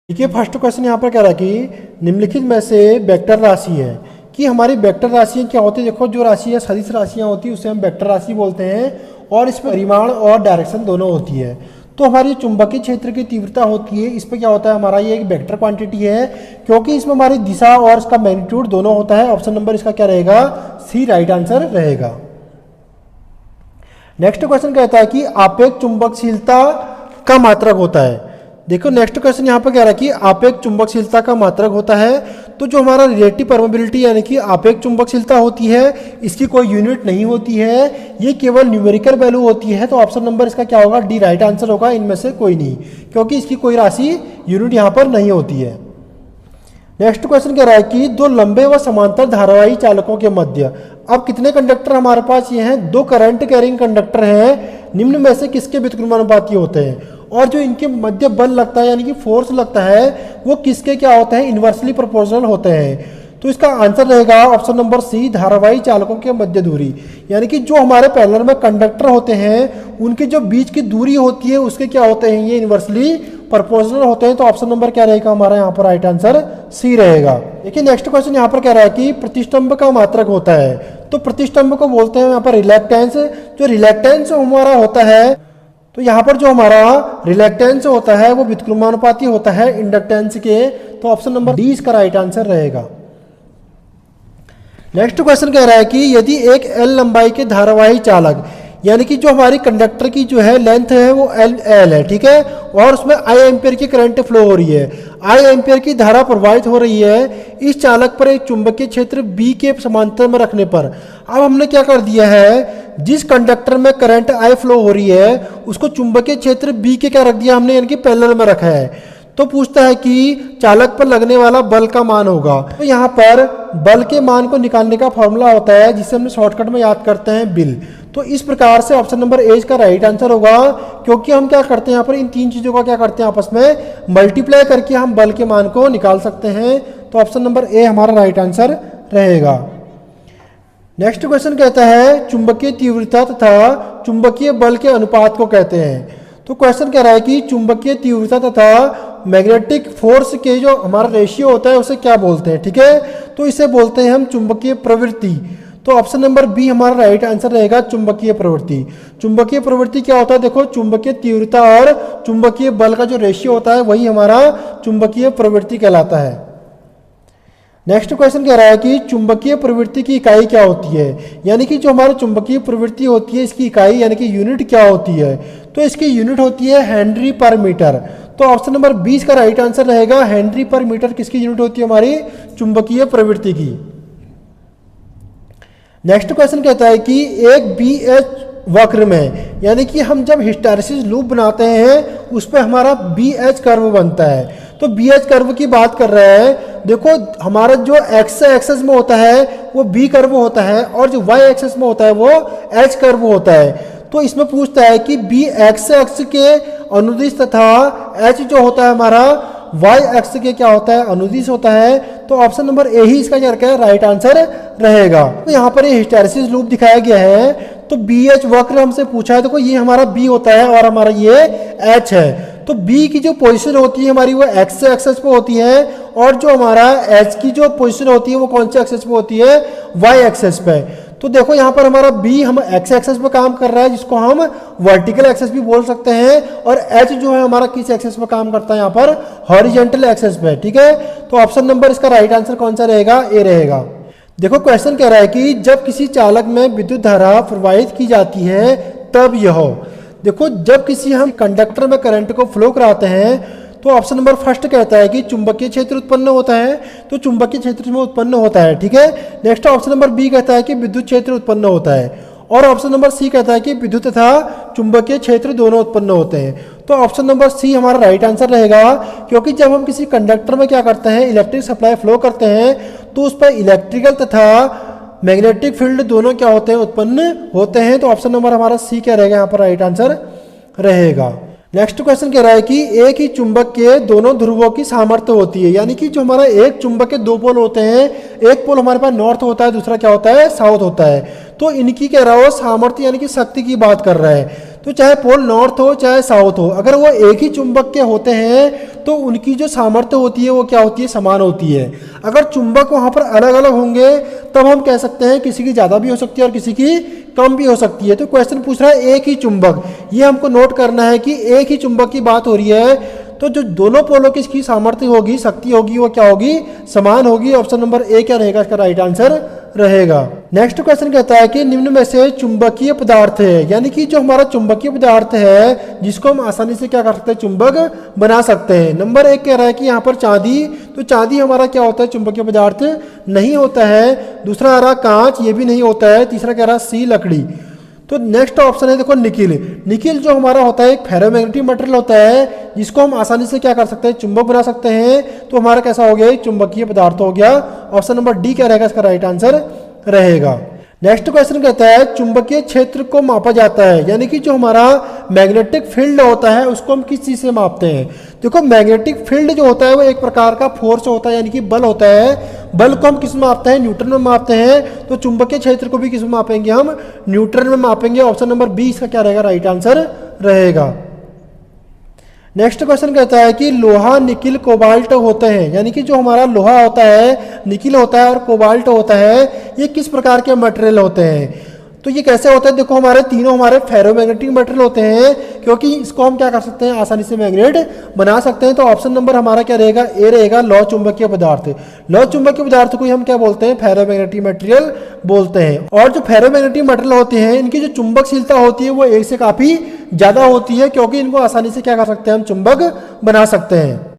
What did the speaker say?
देखिए first question यहाँ पर कह रहा है कि निम्नलिखित में से वेक्टर राशि है कि हमारी वेक्टर राशियाँ क्या होती है। देखो जो राशियाँ सदिश राशियाँ होती है उसे हम वेक्टर राशि बोलते हैं और इसमें परिमाण और डायरेक्शन दोनों होती है। तो हमारी चुंबकीय क्षेत्र की तीव्रता होती है, इस पर क्या होता है हमारा ये एक वेक्टर क्वांटिटी है क्योंकि इसमें हमारी दिशा और इसका मैग्नीट्यूड दोनों होता है। ऑप्शन नंबर इसका क्या रहेगा, सी राइट आंसर रहेगा। नेक्स्ट क्वेश्चन कहता है कि आपेक्षिक चुंबकशीलता का मात्रक होता है। देखो नेक्स्ट क्वेश्चन यहाँ पर कह रहा है कि आपेक्षिक चुंबकशीलता का मात्रक होता है। तो जो हमारा रिलेटिव परमेबिलिटी यानी कि आपेक्षिक चुंबकशीलता होती है इसकी कोई यूनिट नहीं होती है, ये केवल न्यूमेरिकल वैल्यू होती है। तो ऑप्शन नंबर इसका क्या होगा, डी राइट आंसर होगा, इनमें से कोई नहीं क्योंकि इसकी कोई राशि यूनिट यहाँ पर नहीं होती है। नेक्स्ट क्वेश्चन कह रहा है कि दो लंबे व समांतर धारावाही चालकों के मध्य अब कितने कंडक्टर हमारे पास ये हैं, दो करंट कैरिंग कंडक्टर हैं, निम्न में से किसके व्युत्क्रमानुपाती होते हैं और जो इनके मध्य बल लगता है यानी कि फोर्स लगता है वो किसके क्या होते हैं, इन्वर्सली प्रोपोर्शनल होते हैं। तो इसका आंसर रहेगा ऑप्शन नंबर सी, धारावाही चालकों के मध्य दूरी, यानी कि जो हमारे पैरेलल में कंडक्टर होते हैं उनके जो बीच की दूरी होती है उसके क्या होते हैं, ये इन्वर्सली प्रोपोर्शनल होते हैं। तो ऑप्शन नंबर क्या रहेगा हमारा यहाँ पर राइट आंसर सी रहेगा। देखिए नेक्स्ट क्वेश्चन यहाँ पर कह रहा है कि प्रतिष्ठंभ का मात्रक होता है। तो प्रतिष्ठंभ को बोलते हैं यहाँ पर रिलैक्टेंस। जो रिलैक्टेंस हमारा होता है तो यहाँ पर जो हमारा रिलैक्टेंस होता है वो व्युत्क्रमानुपाती होता है इंडक्टेंस के। तो ऑप्शन नंबर डी इसका राइट आंसर रहेगा। नेक्स्ट क्वेश्चन कह रहा है कि यदि एक एल लंबाई के धारावाही चालक यानी कि जो हमारी कंडक्टर की जो है लेंथ है वो एल है, ठीक है, और उसमें आई एम्पियर की करंट फ्लो हो रही है, आई एम्पियर की धारा प्रवाहित हो रही है इस चालक पर एक चुंबकीय क्षेत्र बी के समांतर में रखने पर। अब हमने क्या कर दिया है, जिस कंडक्टर में करंट आई फ्लो हो रही है उसको चुंबकीय क्षेत्र बी के क्या रख दिया हमने, यानी कि पैरेलल में रखा है। तो पूछता है कि चालक पर लगने वाला बल का मान होगा। तो यहाँ पर बल के मान को निकालने का फॉर्मूला होता है जिसे हमने शॉर्टकट में याद करते हैं बिल। तो इस प्रकार से ऑप्शन नंबर ए का राइट आंसर होगा क्योंकि हम क्या करते हैं यहाँ पर इन तीन चीज़ों का क्या करते हैं आपस में मल्टीप्लाई करके हम बल के मान को निकाल सकते हैं। तो ऑप्शन नंबर ए हमारा राइट आंसर रहेगा। नेक्स्ट क्वेश्चन कहता है चुंबकीय तीव्रता तथा चुंबकीय बल के अनुपात को कहते हैं। तो क्वेश्चन कह रहा है कि चुंबकीय तीव्रता तथा मैग्नेटिक फोर्स के जो हमारा रेशियो होता है उसे क्या बोलते हैं, ठीक है, तो इसे बोलते हैं हम चुंबकीय प्रवृत्ति। तो ऑप्शन नंबर बी हमारा राइट आंसर रहेगा, चुंबकीय प्रवृत्ति। चुंबकीय प्रवृत्ति क्या होता है, देखो चुंबकीय तीव्रता और चुंबकीय बल का जो रेशियो होता है वही हमारा चुंबकीय प्रवृत्ति कहलाता है। नेक्स्ट क्वेश्चन कह रहा है कि चुंबकीय प्रवृत्ति की इकाई क्या होती है, यानी कि जो हमारी चुंबकीय प्रवृत्ति होती है इसकी इकाई यानी कि यूनिट क्या होती है। तो इसकी यूनिट होती है हेनरी पर मीटर। तो ऑप्शन नंबर 20 का राइट आंसर रहेगा, हेनरी पर मीटर किसकी यूनिट होती है, हमारी चुंबकीय प्रवृत्ति की। नेक्स्ट क्वेश्चन कहता है कि एक बी एच वक्र में यानी कि हम जब हिस्टैरिसीस लूप बनाते हैं उस पर हमारा बी एच कर्व बनता है। तो बी एच कर्व की बात कर रहे हैं, देखो हमारा जो एक्स एक्सेस में होता है वो बी कर्व होता है और जो वाई एक्सेस में होता है वो एच कर्व होता है। तो इसमें पूछता है कि बी एक्स एक्स के अनुदिश तथा एच जो होता है हमारा वाई एक्स के क्या होता है, अनुदिश होता है। तो ऑप्शन नंबर ए ही इसका क्या राइट आंसर रहेगा। तो यहाँ पर ये हिस्टैरिसीस लूप दिखाया गया है। तो बी एच वक्र हमसे पूछा है, देखो ये हमारा बी होता है और हमारा ये एच है। तो बी की जो पोजीशन होती है हमारी वो एक्स एक्सेस पे होती है और जो हमारा एच की जो पोजीशन होती है वो कौन से एक्सेस पे होती है, वाई एक्सेस पे। तो देखो यहाँ पर हमारा बी हम एक्स एक्सेस पे काम कर रहा है जिसको हम वर्टिकल एक्सेस भी बोल सकते हैं, और एच जो है हमारा किस एक्सेस पे काम करता है, यहाँ पर हॉरिजेंटल एक्सेस पे, ठीक है। तो ऑप्शन नंबर इसका राइट आंसर कौन सा रहेगा, ए रहेगा। देखो क्वेश्चन कह रहा है कि जब किसी चालक में विद्युत धारा प्रवाहित की जाती है तब यह, देखो जब किसी हम कंडक्टर में करंट को फ्लो कराते हैं तो ऑप्शन नंबर फर्स्ट कहता है कि चुंबकीय क्षेत्र उत्पन्न होता है। तो चुंबकीय क्षेत्र में उत्पन्न होता है, ठीक है। नेक्स्ट ऑप्शन नंबर बी कहता है कि विद्युत क्षेत्र उत्पन्न होता है और ऑप्शन नंबर सी कहता है कि विद्युत तथा चुंबकीय क्षेत्र दोनों उत्पन्न होते हैं। तो ऑप्शन नंबर सी हमारा राइट आंसर रहेगा क्योंकि जब हम किसी कंडक्टर में क्या करते हैं, इलेक्ट्रिक सप्लाई फ्लो करते हैं तो उस पर इलेक्ट्रिकल तथा मैग्नेटिक फील्ड दोनों क्या होते हैं, उत्पन्न होते हैं। तो ऑप्शन नंबर हमारा सी क्या रहेगा, यहाँ पर राइट आंसर रहेगा। नेक्स्ट क्वेश्चन कह रहा है कि एक ही चुंबक के दोनों ध्रुवों की सामर्थ्य होती है, यानी कि जो हमारा एक चुंबक के दो पोल होते हैं, एक पोल हमारे पास नॉर्थ होता है दूसरा क्या होता है, साउथ होता है। तो इनकी कह रहा हो सामर्थ्य यानी कि शक्ति की बात कर रहा है। तो चाहे पोल नॉर्थ हो चाहे साउथ हो, अगर वो एक ही चुंबक के होते हैं तो उनकी जो सामर्थ्य होती है वो क्या होती है, समान होती है। अगर चुंबक वहाँ पर अलग अलग होंगे तब हम कह सकते हैं किसी की ज़्यादा भी हो सकती है और किसी की कम भी हो सकती है। तो क्वेश्चन पूछ रहा है एक ही चुंबक, ये हमको नोट करना है कि एक ही चुंबक की बात हो रही है, तो जो दोनों पोलों की इसकी सामर्थ्य होगी, शक्ति होगी, वो क्या होगी, समान होगी। ऑप्शन नंबर ए क्या रहेगा, इसका राइट आंसर रहेगा। नेक्स्ट क्वेश्चन कहता है कि निम्न में से चुंबकीय पदार्थ है, यानी कि जो हमारा चुंबकीय पदार्थ है जिसको हम आसानी से क्या कर सकते हैं, चुंबक बना सकते हैं। नंबर 1 कह रहा है कि यहाँ पर चांदी, तो चांदी हमारा क्या होता है, चुंबकीय पदार्थ नहीं होता है। दूसरा आ रहा कांच, ये भी नहीं होता है। तीसरा कह रहा सी लकड़ी। तो नेक्स्ट ऑप्शन है देखो निकिल। निकिल जो हमारा होता है एक फेरोमैग्नेटिक मटेरियल होता है जिसको हम आसानी से क्या कर सकते हैं, चुंबक बना सकते हैं। तो हमारा कैसा हो गया, चुंबकीय पदार्थ हो गया। ऑप्शन नंबर डी क्या रहेगा, इसका राइट आंसर रहेगा। नेक्स्ट क्वेश्चन कहता है चुंबकीय क्षेत्र को मापा जाता है, यानी कि जो हमारा मैग्नेटिक फील्ड होता है उसको हम किस चीज़ से मापते हैं। देखो मैग्नेटिक फील्ड जो होता है वो एक प्रकार का फोर्स होता है, यानी कि बल होता है। बल को हम किस में मापते हैं, न्यूटन में मापते हैं। तो चुंबकीय क्षेत्र को भी किस में मापेंगे, हम न्यूटन में मापेंगे। ऑप्शन नंबर बी इसका क्या रहेगा, राइट आंसर रहेगा। नेक्स्ट क्वेश्चन कहता है कि लोहा, निकिल, कोबाल्ट होते हैं, यानी कि जो हमारा लोहा होता है, निकिल होता है और कोबाल्ट होता है, ये किस प्रकार के मटेरियल होते हैं। तो ये कैसे होता है, देखो हमारे तीनों हमारे फेरोमैग्नेटिक मटेरियल होते हैं, क्योंकि इसको हम क्या कर सकते हैं, आसानी से मैग्नेट बना सकते हैं। तो ऑप्शन नंबर हमारा क्या रहेगा, ए रहेगा, लौह चुंबकीय पदार्थ। लौह चुंबकीय पदार्थ को हम क्या बोलते हैं, फेरोमैग्नेटिक मटेरियल बोलते हैं। और जो फेरोमैग्नेटिक मटेरियल होते हैं इनकी जो चुंबकशीलता होती है वो एक से काफी ज्यादा होती है, क्योंकि इनको आसानी से क्या कर सकते हैं, हम चुंबक बना सकते हैं।